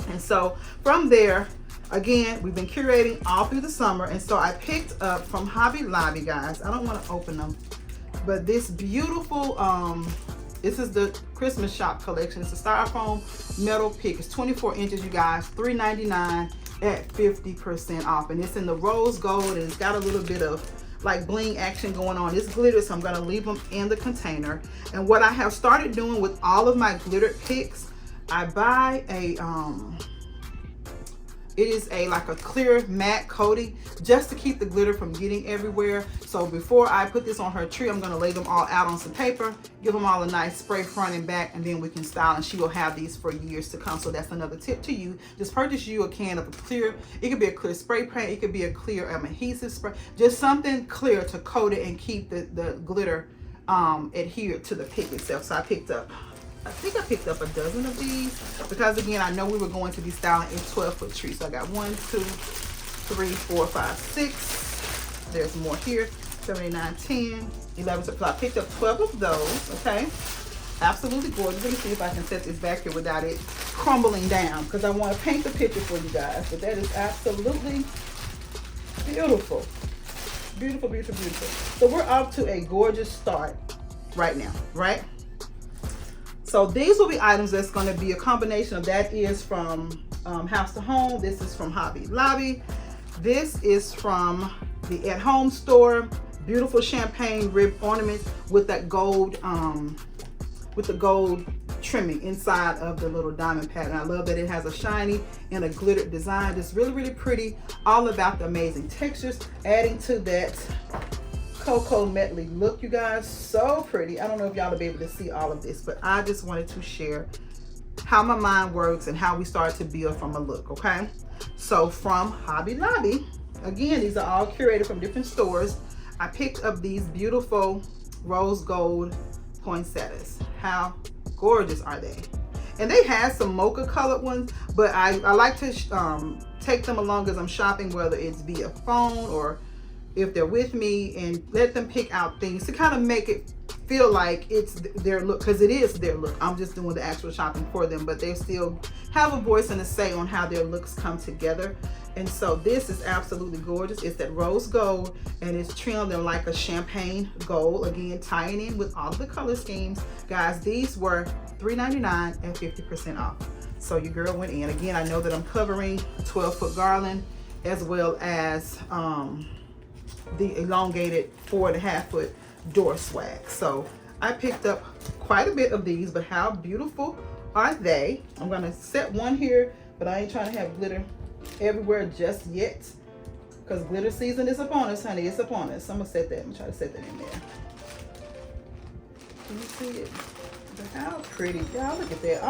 Speaker 1: And so from there, again, we've been curating all through the summer, and so I picked up from Hobby Lobby, guys. I don't want to open them, but this beautiful, this is the Christmas shop collection. It's a styrofoam metal pick. It's 24 inches, you guys. $3.99 at 50% off, and it's in the rose gold, and it's got a little bit of like bling action going on. It's glitter, so I'm going to leave them in the container. And what I have started doing with all of my glittered picks, I buy a it is like a clear matte coating just to keep the glitter from getting everywhere. So before I put this on her tree, I'm gonna lay them all out on some paper, give them all a nice spray front and back, and then we can style, and she will have these for years to come. So that's another tip to you. Just purchase you a can of a clear, it could be a clear spray paint, it could be a clear adhesive spray, just something clear to coat it and keep the glitter adhered to the pick itself. So I think I picked up a dozen of these, because again, I know we were going to be styling a 12-foot tree. So I got 1, 2, 3, 4, 5, 6. There's more here. 7, 8, 9, 10, 11. So I picked up 12 of those. Okay, absolutely gorgeous. Let me see if I can set this back here without it crumbling down, because I want to paint the picture for you guys. But that is absolutely beautiful. Beautiful, beautiful, beautiful. So we're off to a gorgeous start right now, right? So these will be items that's going to be a combination of, that is from House to Home. This is from Hobby Lobby. This is from the At Home store. Beautiful champagne rib ornaments with that gold, with the gold trimming inside of the little diamond pattern. I love that it has a shiny and a glittered design. Just really, really pretty. All about the amazing textures, adding to that cocoa medley look, you guys. So pretty. I don't know if y'all will be able to see all of this, but I just wanted to share how my mind works and how we start to build from a look. Okay, so from Hobby Lobby, again, these are all curated from different stores. I picked up these beautiful rose gold poinsettias. How gorgeous are they? And they have some mocha colored ones, but I like to take them along as I'm shopping, whether it's via phone or if they're with me, and let them pick out things to kind of make it feel like it's their look, because it is their look. I'm just doing the actual shopping for them, but they still have a voice and a say on how their looks come together. And so this is absolutely gorgeous. It's that rose gold, and it's trimmed in like a champagne gold, again tying in with all of the color schemes. Guys, these were $3.99 and 50% off. So your girl went in. Again, I know that I'm covering 12-foot garland, as well as the elongated 4.5-foot door swag. So I picked up quite a bit of these, but how beautiful are they? I'm gonna set one here, but I ain't trying to have glitter everywhere just yet, because glitter season is upon us, honey. It's upon us. So I'm gonna set that. I'm gonna try to set that in there. Can you see it? But how pretty, y'all. Look at that.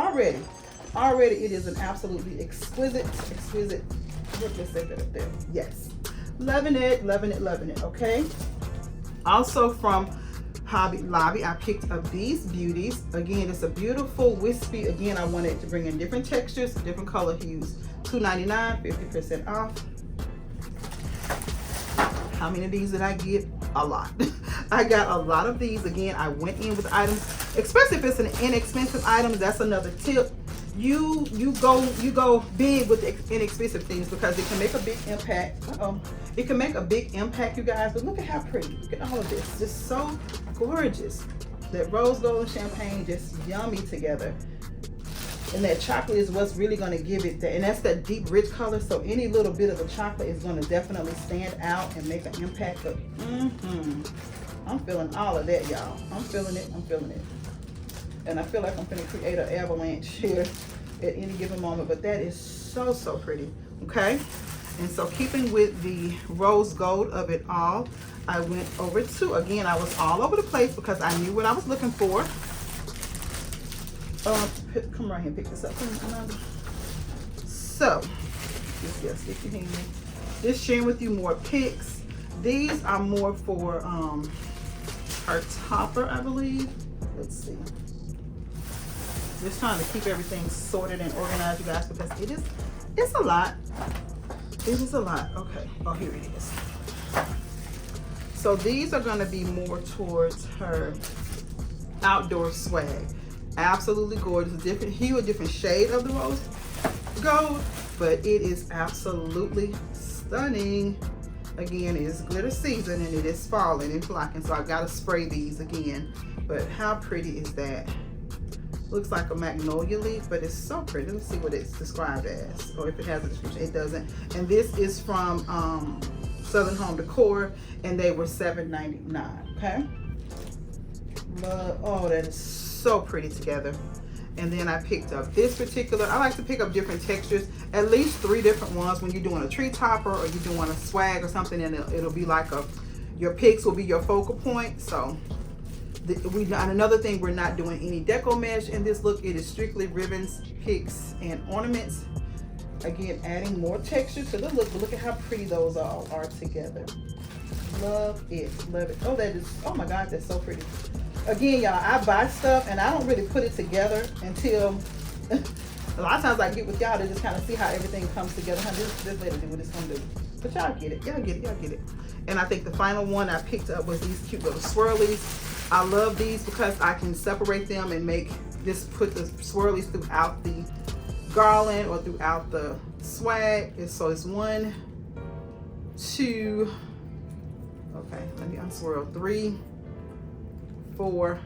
Speaker 1: Already it is an absolutely exquisite. Let's set that up there. Yes. Loving it. Okay, also from Hobby Lobby, I picked up these beauties. Again, it's a beautiful wispy. Again, I wanted to bring in different textures, different color hues. $2.99, 50% off. How many of these did I get? A lot. I got a lot of these. Again, I went in with items, especially if it's an inexpensive item. That's another tip. You go big with the inexpensive things, because it can make a big impact. It can make a big impact, you guys. But look at how pretty. Look at all of this. Just so gorgeous. That rose gold and champagne just yummy together. And that chocolate is what's really going to give it that, and that's that deep rich color. So any little bit of the chocolate is going to definitely stand out and make an impact. But I'm feeling all of that, y'all. I'm feeling it. I'm feeling it. And I feel like I'm going to create an avalanche here at any given moment. But that is so, so pretty. Okay. And so keeping with the rose gold of it all, I went over to, again, I was all over the place because I knew what I was looking for. Come right here and pick this up. So, stick your hand. Just sharing with you more picks. These are more for her topper, I believe. Let's see. Just trying to keep everything sorted and organized, you guys, because it's a lot. It is a lot. Okay. Oh, here it is. So these are going to be more towards her outdoor swag. Absolutely gorgeous. A different hue, a different shade of the rose gold, but it is absolutely stunning. Again, it is glitter season and it is falling and flocking, so I've got to spray these again. But how pretty is that? Looks like a magnolia leaf, but it's so pretty. Let's see what it's described as, or if it has a description. It doesn't. And this is from Southern Home Decor, and they were $7.99. Okay. But, oh, that is so pretty together. And then I picked up this particular. I like to pick up different textures, at least 3 different ones when you're doing a tree topper or you're doing a swag or something, and it'll be like your picks will be your focal point. So. And another thing, we're not doing any deco mesh in this look. It is strictly ribbons, picks, and ornaments. Again, adding more texture to the look. But look at how pretty those all are together. Love it. Love it. Oh, that is, oh my God, that's so pretty. Again, y'all, I buy stuff and I don't really put it together until a lot of times I get with y'all to just kind of see how everything comes together. This lady do what it's gonna do. But y'all get it. Y'all get it. Y'all get it. And I think the final one I picked up was these cute little swirlies. I love these because I can separate them and put the swirlies throughout the garland or throughout the swag. So it's 1, 2, okay, let me unswirl, 3, 4,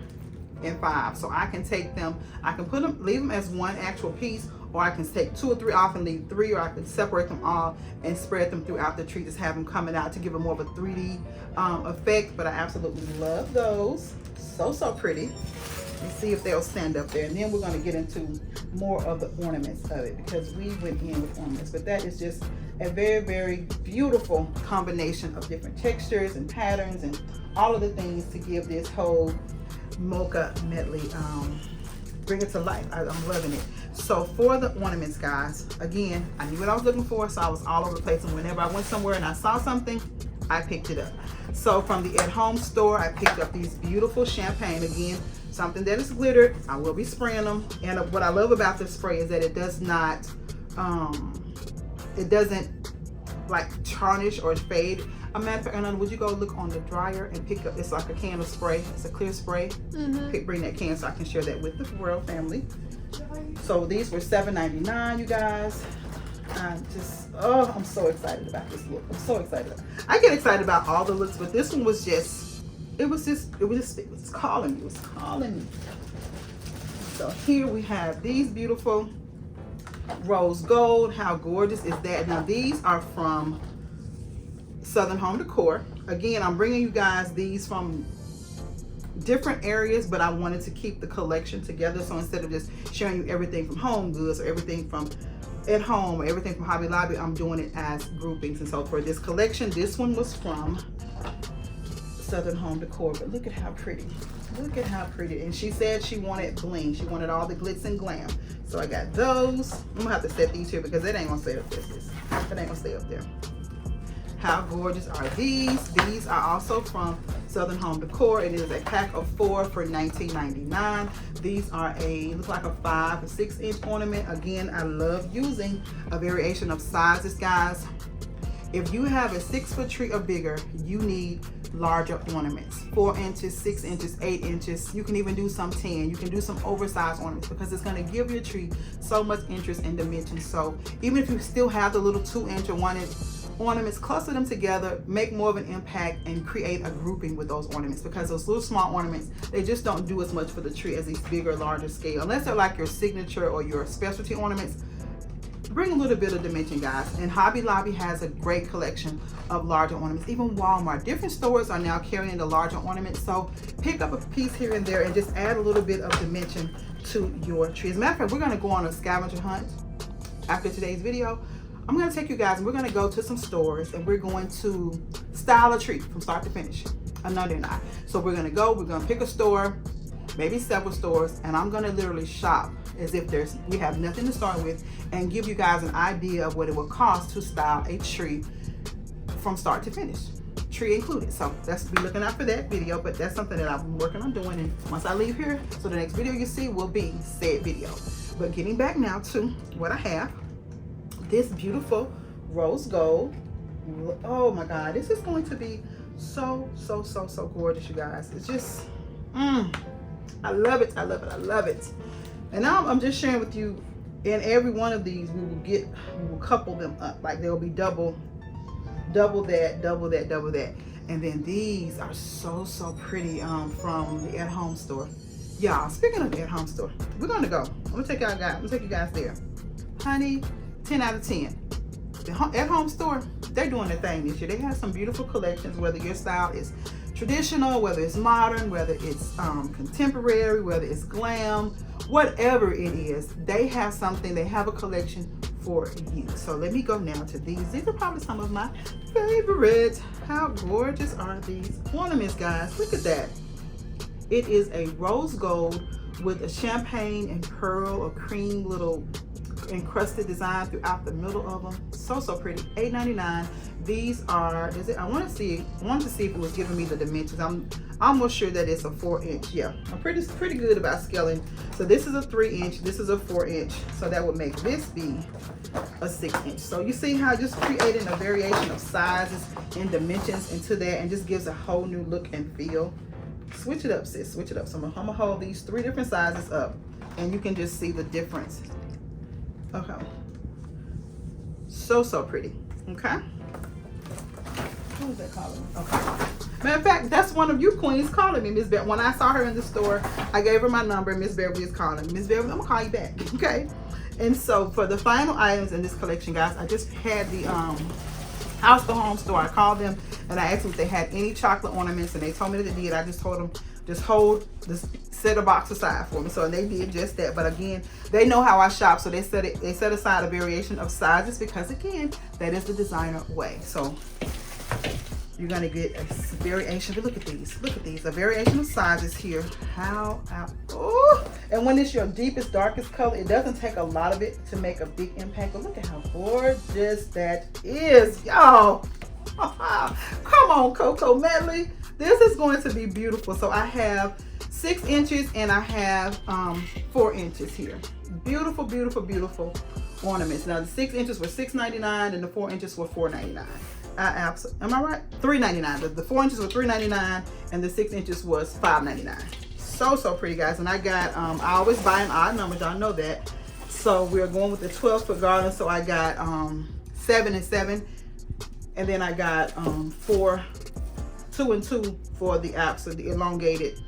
Speaker 1: and 5. So I can take them, I can leave them as one actual piece, or I can take 2 or 3 off and leave 3, or I can separate them all and spread them throughout the tree, just have them coming out to give them more of a 3D effect. But I absolutely love those. So pretty. Let's see if they'll stand up there, and then we're going to get into more of the ornaments of it, because we went in with ornaments. But that is just a very, very beautiful combination of different textures and patterns and all of the things to give this whole mocha medley, bring it to life. I'm loving it. So for the ornaments, guys, again, I knew what I was looking for, so I was all over the place, and whenever I went somewhere and I saw something, I picked it up. So from the at-home store, I picked up these beautiful champagne. Again, something that is glittered. I will be spraying them. And what I love about this spray is that it does not, it doesn't like tarnish or fade. A matter of fact, Anna, would you go look on the dryer and pick up, it's like a can of spray. It's a clear spray. Bring that can so I can share that with the royal family. So these were $7.99, you guys. I'm so excited about this look. I'm so excited. I get excited about all the looks, but this one was just, it was calling me. It was calling me. So here we have these beautiful rose gold. How gorgeous is that? Now these are from Southern Home Decor. Again, I'm bringing you guys these from different areas, but I wanted to keep the collection together. So instead of just showing you everything from Home Goods or everything from at home or everything from Hobby Lobby, I'm doing it as groupings. And so for this collection, this one was from Southern Home Decor. But look at how pretty. Look at how pretty. And she said she wanted bling. She wanted all the glitz and glam. So I got those. I'm gonna have to set these here because it ain't gonna stay up there. It ain't gonna stay up there. How gorgeous are these? These are also from Southern Home Decor. It is a pack of 4 for $19.99. These are look like a 5 or 6 inch ornament. Again, I love using a variation of sizes, guys. If you have a 6-foot tree or bigger, you need larger ornaments. 4 inches, 6 inches, 8 inches. You can even do some 10. You can do some oversized ornaments because it's going to give your tree so much interest and dimension. So even if you still have the little 2 inch or 1 inch ornaments, cluster them together, make more of an impact, and create a grouping with those ornaments, because those little small ornaments, they just don't do as much for the tree as these bigger, larger scale. Unless they're like your signature or your specialty ornaments, bring a little bit of dimension, guys. And Hobby Lobby has a great collection of larger ornaments. Even Walmart, different stores are now carrying the larger ornaments. So pick up a piece here and there and just add a little bit of dimension to your tree. As a matter of fact, we're going to go on a scavenger hunt after today's video. I'm going to take you guys and we're going to go to some stores and we're going to style a tree from start to finish. No, they're not. So we're going to pick a store, maybe several stores, and I'm going to literally shop as if we have nothing to start with, and give you guys an idea of what it will cost to style a tree from start to finish, tree included. So let's be looking out for that video, but that's something that I'm working on doing. And once I leave here, so the next video you see will be said video. But getting back now to what I have, this beautiful rose gold. Oh my God, this is going to be so gorgeous, you guys. It's just, I love it, I love it, I love it. And now I'm just sharing with you, in every one of these, we will couple them up. Like there will be double that. And then these are so pretty from the at-home store. Y'all, speaking of the at-home store, we're gonna go. I'm gonna take you guys there. Honey, 10 out of 10. The at-home store, they're doing their thing this year. They have some beautiful collections, whether your style is traditional, whether it's modern, whether it's contemporary, whether it's glam, whatever it is, they have something, they have a collection for you. So let me go now to these. These are probably some of my favorites. How gorgeous are these ornaments, guys? Look at that. It is a rose gold with a champagne and pearl or cream little encrusted design throughout the middle of them. So pretty. $8.99. These are, I wanted to see if it was giving me the dimensions. I'm almost sure that it's a 4-inch. Yeah, I'm pretty good about scaling. So this is a 3-inch, this is a 4-inch. So that would make this be a 6-inch. So you see how just creating a variation of sizes and dimensions into that, and just gives a whole new look and feel. Switch it up, sis, switch it up. So I'm gonna hold these 3 different sizes up and you can just see the difference. Okay, so pretty. Okay, what was that calling? Okay, matter of fact, that's one of you queens calling me, Miss Beverly. When I saw her in the store, I gave her my number. Miss Beverly is calling. Miss Beverly, I'm gonna call you back. Okay, and so for the final items in this collection, guys, I just had the House to Home store. I called them and I asked them if they had any chocolate ornaments, and they told me that they did. I just told them, just hold this, set a box aside for me. So they did just that. But again, they know how I shop, so they set aside a variation of sizes, because again, that is the designer way. So you're gonna get a variation. But look at these, a variation of sizes here. And when it's your deepest, darkest color, it doesn't take a lot of it to make a big impact. But look at how gorgeous that is, y'all. Come on, Coco Medley. This is going to be beautiful. So I have 6 inches and I have 4 inches here. Beautiful ornaments. Now the 6 inches were $6.99 and the 4 inches were $4.99. Am I right? $3.99. The 4 inches were $3.99 and the 6 inches was $5.99. So pretty, guys. And I got I always buy in odd numbers, y'all know that. So we're going with the 12-foot garland. So I got 7 and 7, and then I got 4, 2 and 2 for the apps, so the elongated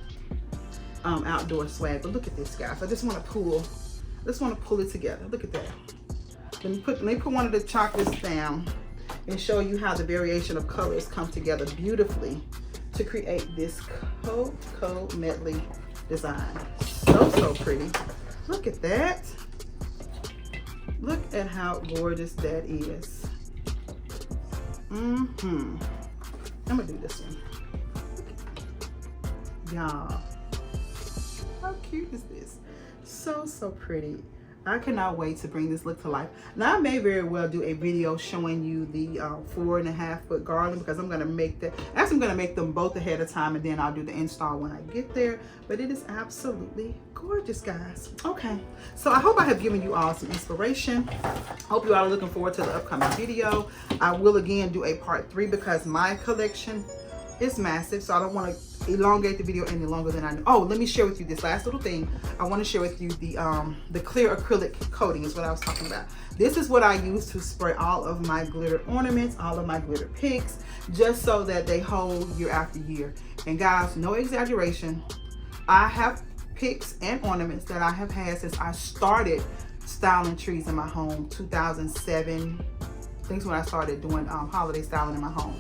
Speaker 1: outdoor swag. But look at this, guys. I just want to pull it together. Look at that. Let me put one of the chocolates down and show you how the variation of colors come together beautifully to create this Coco Medley design. So pretty. Look at that. Look at how gorgeous that is. I'm gonna do this one. Y'all, how cute is this? So pretty. I cannot wait to bring this look to life. Now I may very well do a video showing you the 4.5-foot garland, because I'm gonna make that. Actually, I'm gonna make them both ahead of time, and then I'll do the install when I get there. But it is absolutely gorgeous, guys. Okay, so I hope I have given you all some inspiration. Hope you all are looking forward to the upcoming video. I will again do a part 3 because my collection is massive, so I don't want to elongate the video any longer than I know. Oh, let me share with you this last little thing. I want to share with you the clear acrylic coating is what I was talking about. This is what I use to spray all of my glitter ornaments, all of my glitter picks, just so that they hold year after year. And guys, no exaggeration, I have picks and ornaments that I have had since I started styling trees in my home, 2007. I think is when I started doing holiday styling in my home.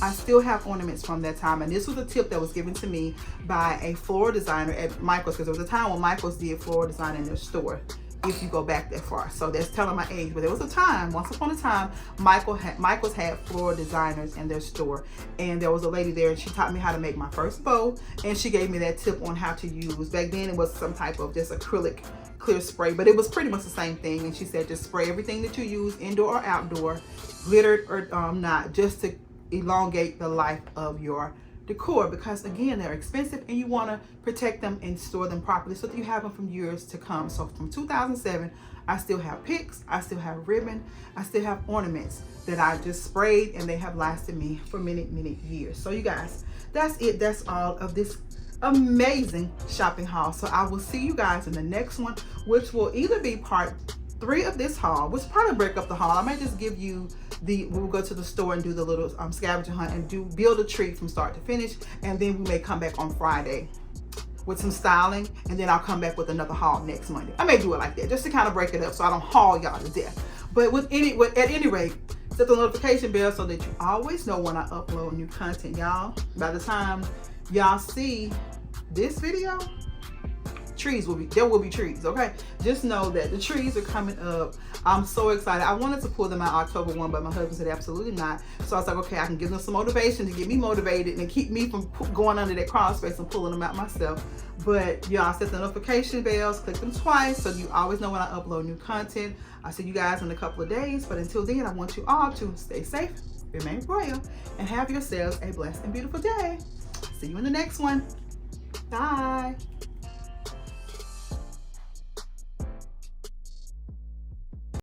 Speaker 1: I still have ornaments from that time, and this was a tip that was given to me by a floral designer at Michael's, because there was a time when Michael's did floral design in their store, if you go back that far. So that's telling my age, but there was a time, once upon a time, Michael's had floral designers in their store, and there was a lady there, and she taught me how to make my first bow, and she gave me that tip on how to use. Back then it was some type of just acrylic clear spray, but it was pretty much the same thing, and she said just spray everything that you use, indoor or outdoor, glittered or not, just to elongate the life of your decor, because again, they're expensive and you want to protect them and store them properly so that you have them from years to come. So from 2007, I still have picks, I still have ribbon, I still have ornaments that I just sprayed, and they have lasted me for many years. So you guys, that's it. That's all of this amazing shopping haul. So I will see you guys in the next one, which will either be part 3 of this haul, which probably break up the haul. I might just give you we'll go to the store and do the little scavenger hunt and build a tree from start to finish, and then we may come back on Friday with some styling, and then I'll come back with another haul next Monday. I may do it like that just to kind of break it up so I don't haul y'all to death. But at any rate, set the notification bell so that you always know when I upload new content, y'all. By the time y'all see this video, there will be trees, okay? Just know that the trees are coming up. I'm so excited. I wanted to pull them out October 1, but my husband said absolutely not. So I was like, okay, I can give them some motivation to get me motivated and keep me from going under that crawl space and pulling them out myself. But y'all, set the notification bells, click them twice so you always know when I upload new content. I'll see you guys in a couple of days, but until then, I want you all to stay safe, remain royal, and have yourselves a blessed and beautiful day. See you in the next one. Bye.